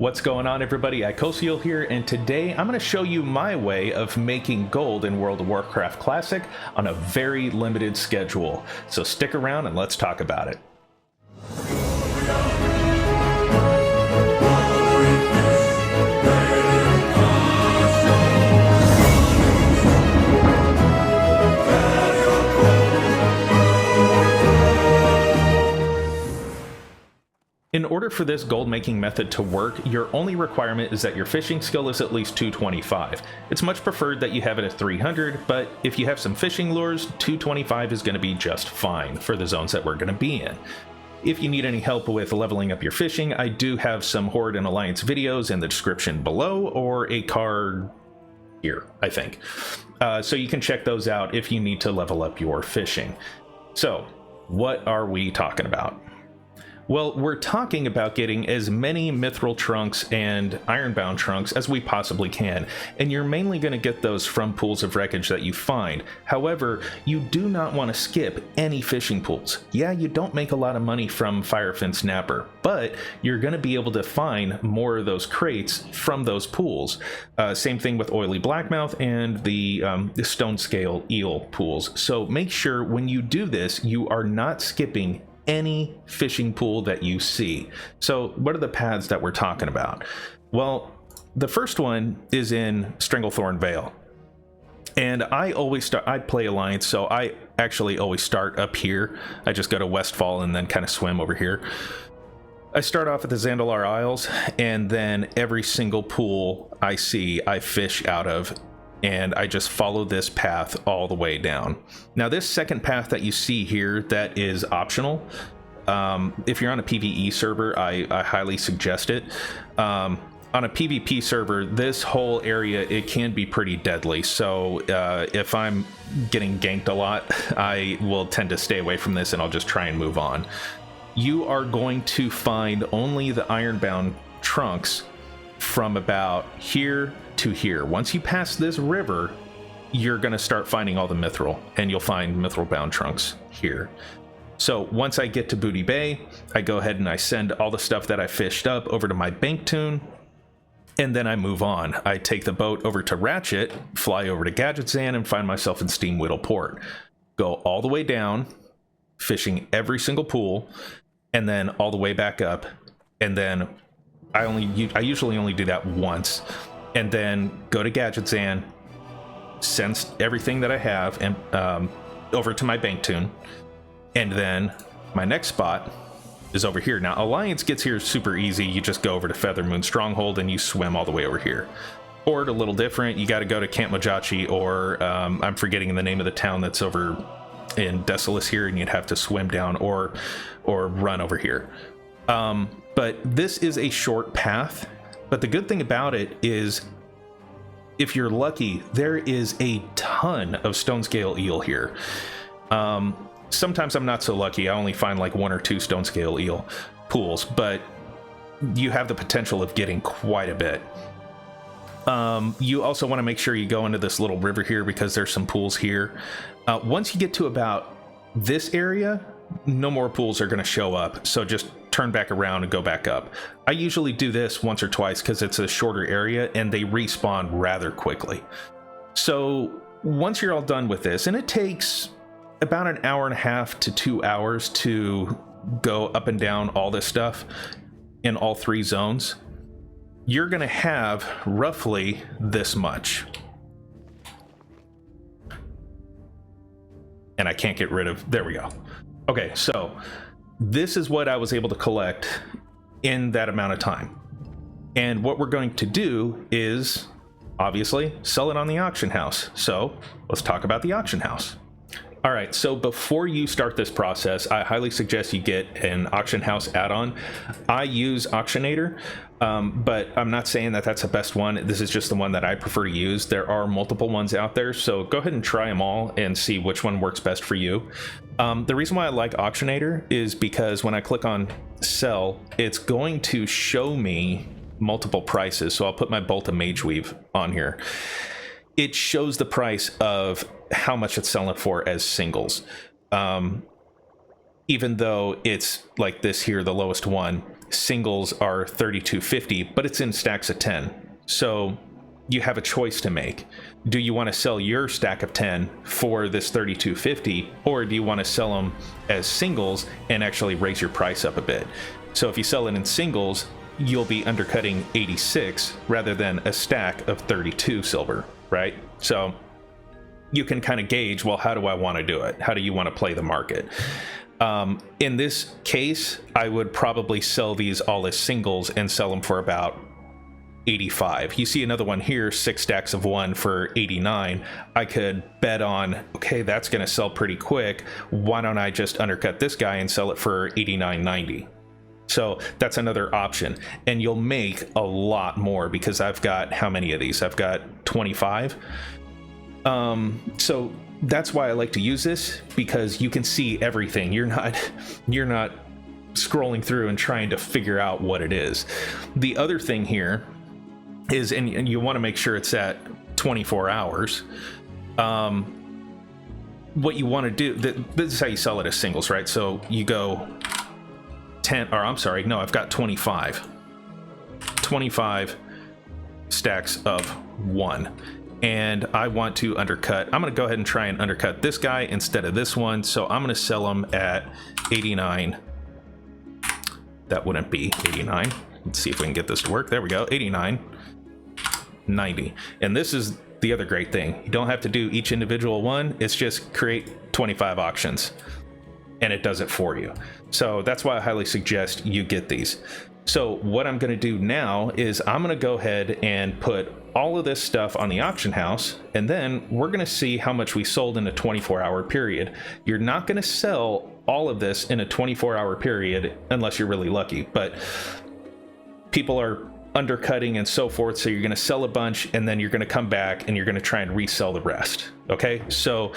What's going on, everybody? Icosiel here, and today I'm going to show you my way of making gold in World of Warcraft Classic on a very limited schedule. So stick around and let's talk about it. In order for this gold making method to work, your only requirement is that your fishing skill is at least 225. It's much preferred that you have it at 300, but if you have some fishing lures, 225 is going to be just fine for the zones that we're going to be in. If you need any help with leveling up your fishing, I do have some Horde and Alliance videos in the description below, or a card here, I think. So you can check those out if you need to level up your fishing. So, what are we talking about? Well, we're talking about getting as many mithril trunks and ironbound trunks as we possibly can, and you're mainly going to get those from pools of wreckage that you find. However, you do not want to skip any fishing pools. Yeah, you don't make a lot of money from Firefin Snapper, but you're going to be able to find more of those crates from those pools. Same thing with Oily Blackmouth and the Stone Scale Eel pools. So make sure when you do this, you are not skipping any fishing pool that you see. So what are the paths that we're talking about? Well, the first one is in Stranglethorn Vale, and I play Alliance, so I actually always start up here. I just go to Westfall and then kind of swim over here. I start off at the Zandalar Isles, and then every single pool I see I fish out of, and I just follow this path all the way down. Now, this second path that you see here, that is optional. If you're on a PvE server, I highly suggest it. On a PvP server, this whole area, it can be pretty deadly. So if I'm getting ganked a lot, I will tend to stay away from this, and I'll just try and move on. You are going to find only the ironbound trunks from about here to here. Once you pass this river, you're going to start finding all the mithril, and you'll find mithril bound trunks here. So once I get to Booty Bay, I go ahead and I send all the stuff that I fished up over to my bank tune, and then I move on. I take the boat over to Ratchet, fly over to Gadgetzan, and find myself in Steam Whittle Port. Go all the way down, fishing every single pool, and then all the way back up, and then I usually only do that once, and then go to Gadgetzan, send everything that I have and over to my bank tune, and then my next spot is over here. Now, Alliance gets here super easy. You just go over to Feathermoon Stronghold and you swim all the way over here. Horde, a little different. You got to go to Camp Mojachi, or I'm forgetting the name of the town that's over in Desolus here, and you'd have to swim down or run over here. But this is a short path, but the good thing about it is, if you're lucky, there is a ton of Stone Scale Eel here. Sometimes I'm not so lucky. I only find like 1 or 2 Stone Scale Eel pools, but you have the potential of getting quite a bit. You also want to make sure you go into this little river here, because there's some pools here. Once you get to about this area, no more pools are going to show up, so just turn back around and go back up. I usually do this once or twice because it's a shorter area and they respawn rather quickly. So once you're all done with this, and it takes about an hour and a half to 2 hours to go up and down all this stuff in all 3 zones, you're going to have roughly this much. And I can't get rid of, there we go. Okay, so this is what I was able to collect in that amount of time. And what we're going to do is, obviously, sell it on the auction house. So let's talk about the auction house. All right, so before you start this process, I highly suggest you get an auction house add-on. I use Auctionator, but I'm not saying that that's the best one. This is just the one that I prefer to use. There are multiple ones out there, so go ahead and try them all and see which one works best for you. The reason why I like Auctionator is because when I click on sell, it's going to show me multiple prices. So I'll put my Bolt of Mageweave on here. It shows the price of how much it's selling for as singles. Even though it's like this here, the lowest one, singles are 32.50, but it's in stacks of 10. So you have a choice to make. Do you want to sell your stack of 10 for this 32.50, or do you want to sell them as singles and actually raise your price up a bit? So if you sell it in singles, you'll be undercutting 86 rather than a stack of 32 silver, right? So you can kind of gauge, well, how do I want to do it? How do you want to play the market? In this case, I would probably sell these all as singles and sell them for about 85. You see another one here, 6 stacks of 1 for 89. I could bet on, okay, that's going to sell pretty quick. Why don't I just undercut this guy and sell it for 89.90? So that's another option, and you'll make a lot more because I've got, how many of these? I've got 25. So that's why I like to use this, because you can see everything. You're not scrolling through and trying to figure out what it is. The other thing here is, and you want to make sure it's at 24 hours. What you want to do, this is how you sell it as singles, right? So you go 10, or I'm sorry, no, I've got 25 stacks of 1, and I want to undercut. I'm going to go ahead and try and undercut this guy instead of this one. So I'm going to sell them at 89. That wouldn't be 89. Let's see if we can get this to work. There we go. 89.90. And this is the other great thing. You don't have to do each individual one. It's just create 25 auctions and it does it for you. So that's why I highly suggest you get these. So what I'm going to do now is I'm going to go ahead and put all of this stuff on the auction house, and then we're going to see how much we sold in a 24-hour period. You're not going to sell all of this in a 24-hour period unless you're really lucky, but people are undercutting and so forth, so you're going to sell a bunch and then you're going to come back and you're going to try and resell the rest. Okay, so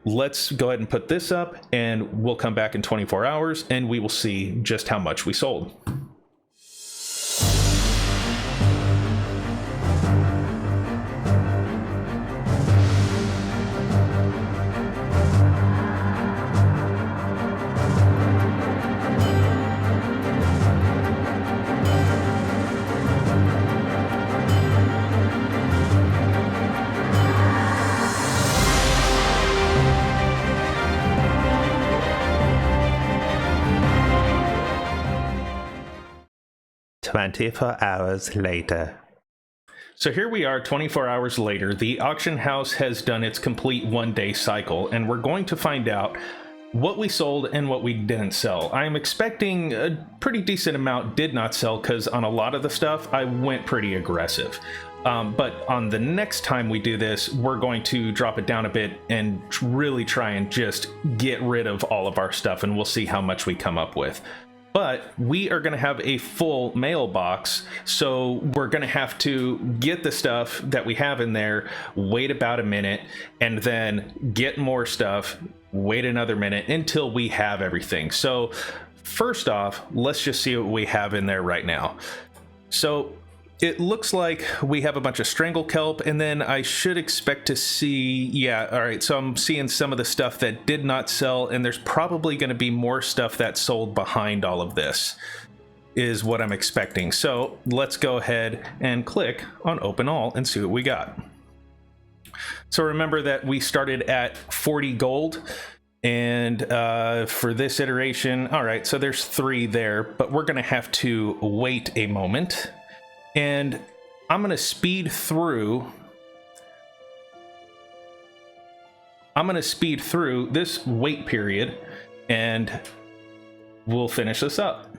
let's go ahead and put this up, and we'll come back in 24 hours and we will see just how much we sold. Hours later. So here we are 24 hours later. The auction house has done its complete one-day cycle, and we're going to find out what we sold and what we didn't sell. I'm expecting a pretty decent amount did not sell, because on a lot of the stuff I went pretty aggressive. But on the next time we do this, we're going to drop it down a bit and really try and just get rid of all of our stuff, and we'll see how much we come up with. But we are going to have a full mailbox, so we're going to have to get the stuff that we have in there, wait about a minute, and then get more stuff, wait another minute until we have everything. So first off, let's just see what we have in there right now. So it looks like we have a bunch of strangle kelp, and then I should expect to see, yeah, all right, so I'm seeing some of the stuff that did not sell, and there's probably going to be more stuff that sold behind all of this, is what I'm expecting. So let's go ahead and click on open all and see what we got. So remember that we started at 40 gold, and for this iteration, all right, so there's 3 there, but we're going to have to wait a moment. And I'm going to speed through. This wait period, and we'll finish this up.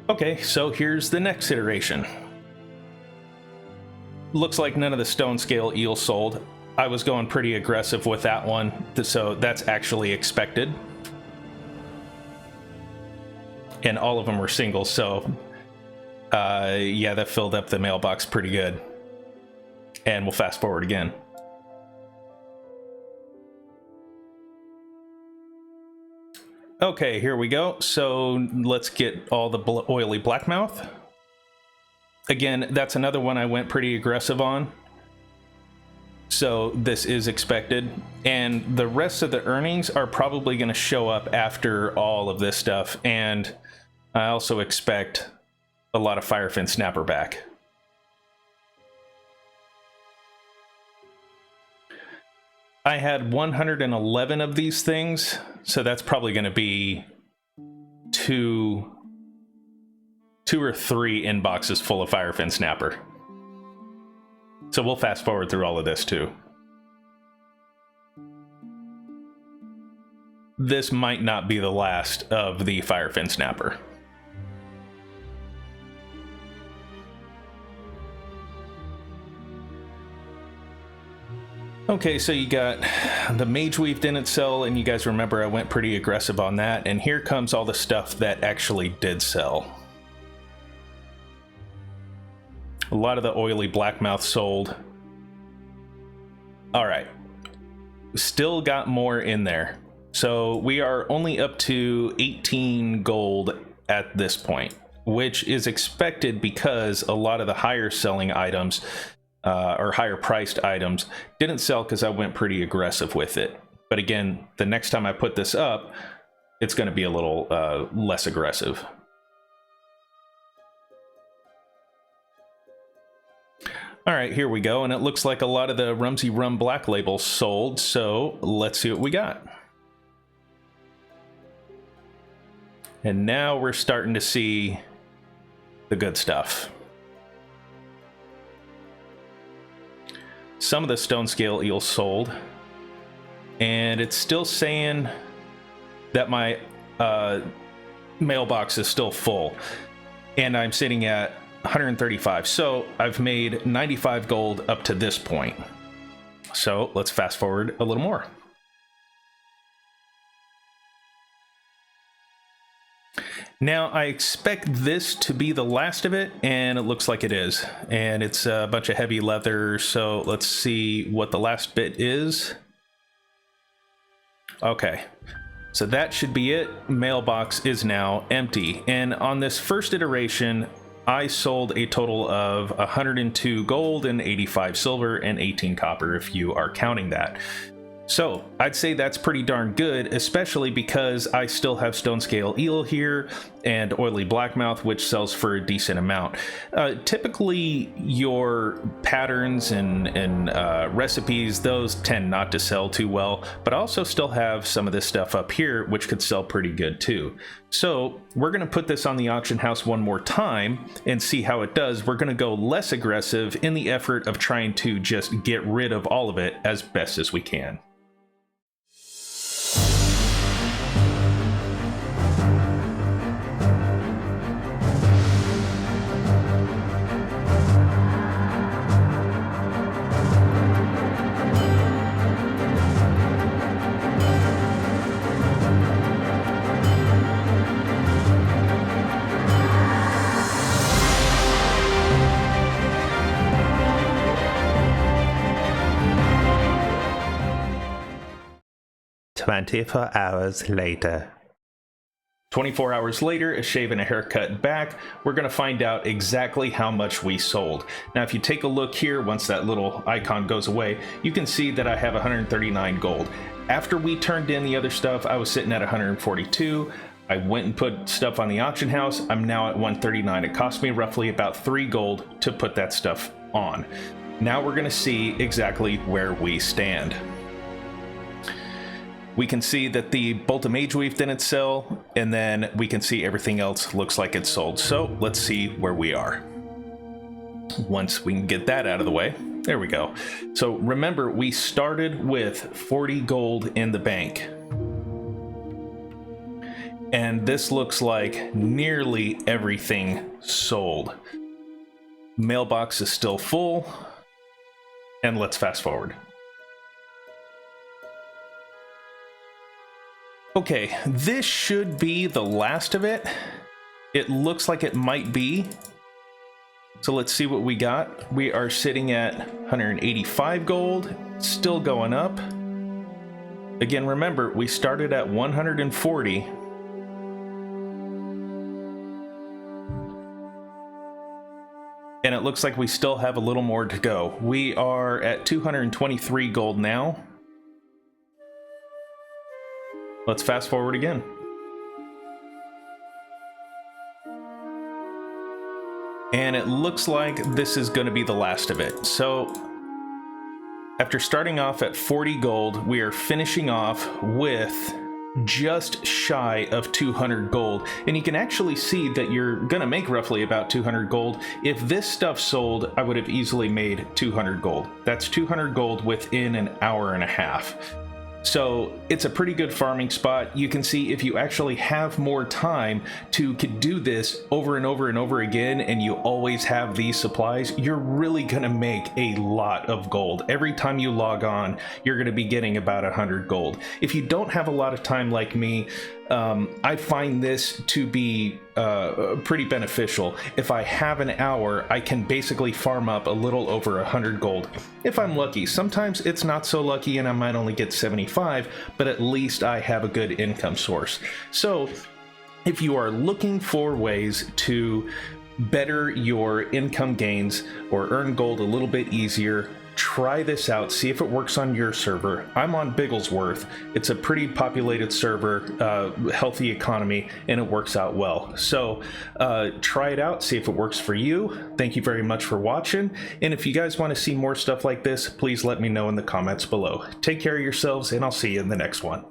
Okay, so here's the next iteration. Looks like none of the stone scale eels sold. I was going pretty aggressive with that one, so that's actually expected. And all of them were singles, so yeah, that filled up the mailbox pretty good. And we'll fast forward again. Okay, here we go. So let's get all the oily blackmouth. Again, that's another one I went pretty aggressive on. So this is expected, and the rest of the earnings are probably going to show up after all of this stuff. And I also expect a lot of Firefin Snapper back. I had 111 of these things, so that's probably going to be two or three inboxes full of Firefin Snapper. So we'll fast forward through all of this too. This might not be the last of the Firefin Snapper. Okay, so you got the Mage Weave didn't sell, and you guys remember I went pretty aggressive on that, and here comes all the stuff that actually did sell. A lot of the oily Blackmouth sold. All right, still got more in there. So we are only up to 18 gold at this point, which is expected because a lot of the higher selling items or higher priced items didn't sell because I went pretty aggressive with it. But again, the next time I put this up, it's going to be a little less aggressive. All right, here we go. And it looks like a lot of the Rumsey Rum Black labels sold. So let's see what we got. And now we're starting to see the good stuff. Some of the stone scale eels sold, and it's still saying that my mailbox is still full, and I'm sitting at 135. So I've made 95 gold up to this point. So let's fast forward a little more. Now, I expect this to be the last of it, and it looks like it is. And it's a bunch of heavy leather, so let's see what the last bit is. Okay, so that should be it. Mailbox is now empty. And on this first iteration, I sold a total of 102 gold and 85 silver and 18 copper, if you are counting that. So I'd say that's pretty darn good, especially because I still have stone scale eel here and oily blackmouth, which sells for a decent amount. Typically your patterns and recipes, those tend not to sell too well, but I also still have some of this stuff up here which could sell pretty good too. So we're going to put this on the auction house one more time and see how it does. We're going to go less aggressive in the effort of trying to just get rid of all of it as best as we can. Hours later. 24 hours later, a shave and a haircut back, we're going to find out exactly how much we sold. Now, if you take a look here, once that little icon goes away, you can see that I have 139 gold. After we turned in the other stuff, I was sitting at 142. I went and put stuff on the auction house. I'm now at 139. It cost me roughly about 3 gold to put that stuff on. Now we're going to see exactly where we stand. We can see that the Bolt of Mage Weave didn't sell, and then we can see everything else looks like it's sold. So let's see where we are. Once we can get that out of the way, there we go. So remember, we started with 40 gold in the bank. And this looks like nearly everything sold. Mailbox is still full, and let's fast forward. Okay, this should be the last of it. It looks like it might be. So let's see what we got. We are sitting at 185 gold, still going up. Again, remember, we started at 140. And it looks like we still have a little more to go. We are at 223 gold now. Let's fast forward again. And it looks like this is going to be the last of it. So after starting off at 40 gold, we are finishing off with just shy of 200 gold. And you can actually see that you're gonna make roughly about 200 gold. If this stuff sold, I would have easily made 200 gold. That's 200 gold within an hour and a half. So it's a pretty good farming spot. You can see if you actually have more time to do this over and over and over again, and you always have these supplies, you're really gonna make a lot of gold. Every time you log on, you're gonna be getting about 100 gold. If you don't have a lot of time like me, I find this to be pretty beneficial. If I have an hour, I can basically farm up a little over 100 gold. If I'm lucky. Sometimes it's not so lucky and I might only get 75, but at least I have a good income source. So if you are looking for ways to better your income gains or earn gold a little bit easier, try this out, see if it works on your server. I'm on Bigglesworth. It's a pretty populated server, healthy economy, and it works out well. So try it out, see if it works for you. Thank you very much for watching. And if you guys want to see more stuff like this, please let me know in the comments below. Take care of yourselves, and I'll see you in the next one.